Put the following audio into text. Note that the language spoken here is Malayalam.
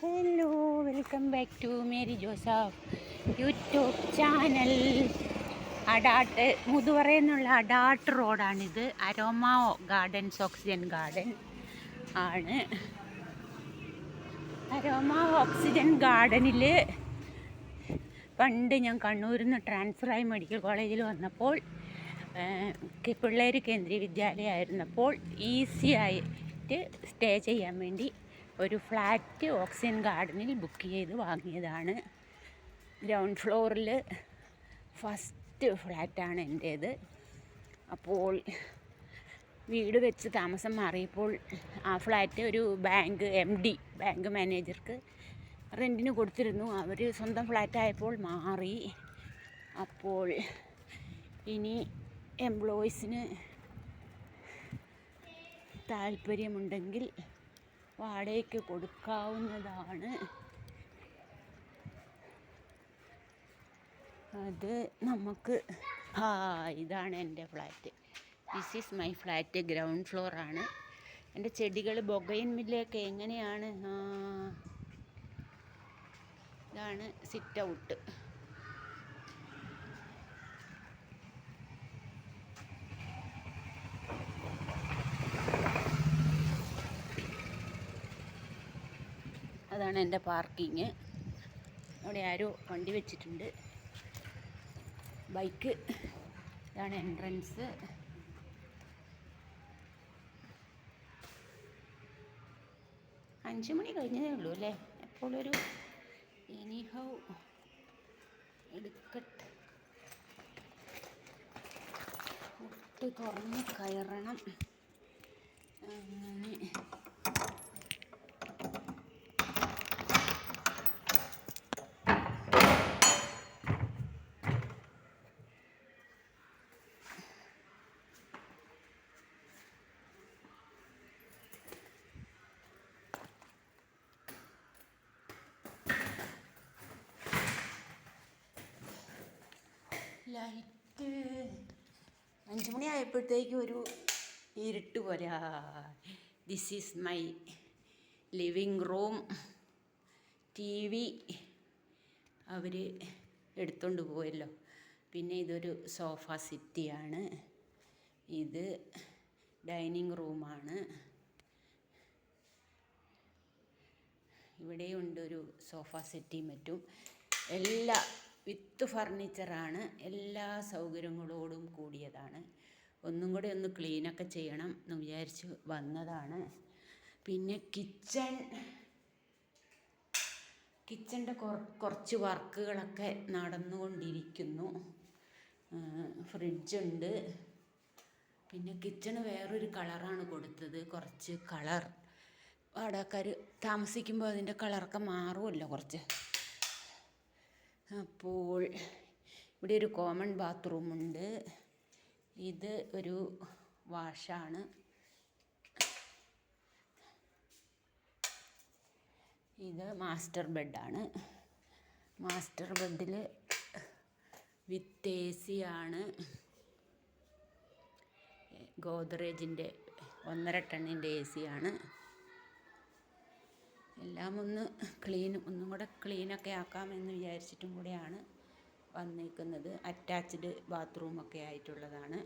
Hello, welcome back to Mary Joseph YouTube channel. മുതുവറയെന്നുള്ള അഡാട്ട് റോഡാണിത്. അരോമ ഗാർഡൻസ്, ഓക്സിജൻ ഗാർഡൻ ആണ്. അരോമ ഓക്സിജൻ ഗാർഡനിൽ പണ്ട് ഞാൻ കണ്ണൂരിൽ നിന്ന് ട്രാൻസ്ഫറായി മെഡിക്കൽ കോളേജിൽ വന്നപ്പോൾ, പിള്ളേർ കേന്ദ്രീയ വിദ്യാലയമായിരുന്നപ്പോൾ ഈസി ആയിട്ട് സ്റ്റേ ചെയ്യാൻ വേണ്ടി ഒരു ഫ്ലാറ്റ് ഓക്സിജൻ ഗാർഡനിൽ ബുക്ക് ചെയ്ത് വാങ്ങിയതാണ്. ഗ്രൗണ്ട് ഫ്ലോറിൽ ഫസ്റ്റ് ഫ്ലാറ്റാണ് എൻ്റേത്. അപ്പോൾ വീട് വെച്ച് താമസം മാറിയപ്പോൾ ആ ഫ്ലാറ്റ് ഒരു ബാങ്ക് മാനേജർക്ക് റെൻറ്റിന് കൊടുത്തിരുന്നു. അവർ സ്വന്തം ഫ്ലാറ്റായപ്പോൾ മാറി. അപ്പോൾ ഇനി എംപ്ലോയീസിന് താല്പര്യമുണ്ടെങ്കിൽ വാടകയ്ക്ക് കൊടുക്കാവുന്നതാണ്. അത് നമുക്ക് ഇതാണ് എൻ്റെ flat. This is my flat. Ground ഫ്ലോറാണ്. എൻ്റെ ചെടികൾ ബൊഗൈൻവില്ലയൊക്കെ എങ്ങനെയാണ്. ഇതാണ് സിറ്റ് ഔട്ട്. അതാണ് എൻ്റെ പാർക്കിങ്. അവിടെ ആരോ വണ്ടി വെച്ചിട്ടുണ്ട്, ബൈക്ക്. ഇതാണ് എൻട്രൻസ്. അഞ്ച് മണി കഴിഞ്ഞതേ ഉള്ളൂ അല്ലേ? എപ്പോഴൊരു എനിഹൗ എടുക്കട്ടെ. മുട്ട് തുറന്ന് കയറണം. അങ്ങനെ ലൈറ്റ് 5 മണി ആയപ്പോഴത്തേക്കും ഒരു ഇരുട്ട് പോരാ. This is my living room. TV അവർ എടുത്തോണ്ട് പോയല്ലോ. പിന്നെ ഇതൊരു സോഫ സെറ്റിയാണ്. ഇത് ഡൈനിങ് റൂമാണ്. ഇവിടെയുണ്ടൊരു സോഫ സെറ്റിയും മറ്റും. വിത്ത് ഫർണിച്ചറാണ്. എല്ലാ സൗകര്യങ്ങളോടും കൂടിയതാണ്. ഒന്നും കൂടെ ഒന്ന് ക്ലീനൊക്കെ ചെയ്യണം എന്ന് വിചാരിച്ച് വന്നതാണ്. പിന്നെ കിച്ചൻ്റെ കുറച്ച് വർക്കുകളൊക്കെ നടന്നുകൊണ്ടിരിക്കുന്നു. ഫ്രിഡ്ജുണ്ട്. പിന്നെ കിച്ചണ് വേറൊരു കളറാണ് കൊടുത്തത്. കുറച്ച് കളർ വാടകക്കാർ താമസിക്കുമ്പോൾ അതിൻ്റെ കളറൊക്കെ മാറുമല്ലോ കുറച്ച്. അപ്പോൾ ഇവിടെ ഒരു കോമൺ ബാത്റൂമുണ്ട്. ഇത് ഒരു വാഷാണ്. ഇത് മാസ്റ്റർ ബെഡാണ്. മാസ്റ്റർ ബെഡിൽ വിത്ത് AC ആണ്. ഗോദ്രേജിൻ്റെ 1.5 ടണ്ണിൻ്റെ AC ആണ്. എല്ലാം ഒന്നും കൂടെ ക്ലീനൊക്കെ ആക്കാമെന്ന് വിചാരിച്ചിട്ടും കൂടെയാണ് വന്നേക്കുന്നത്. അറ്റാച്ച്ഡ് ബാത്റൂമൊക്കെ ആയിട്ടുള്ളതാണ്.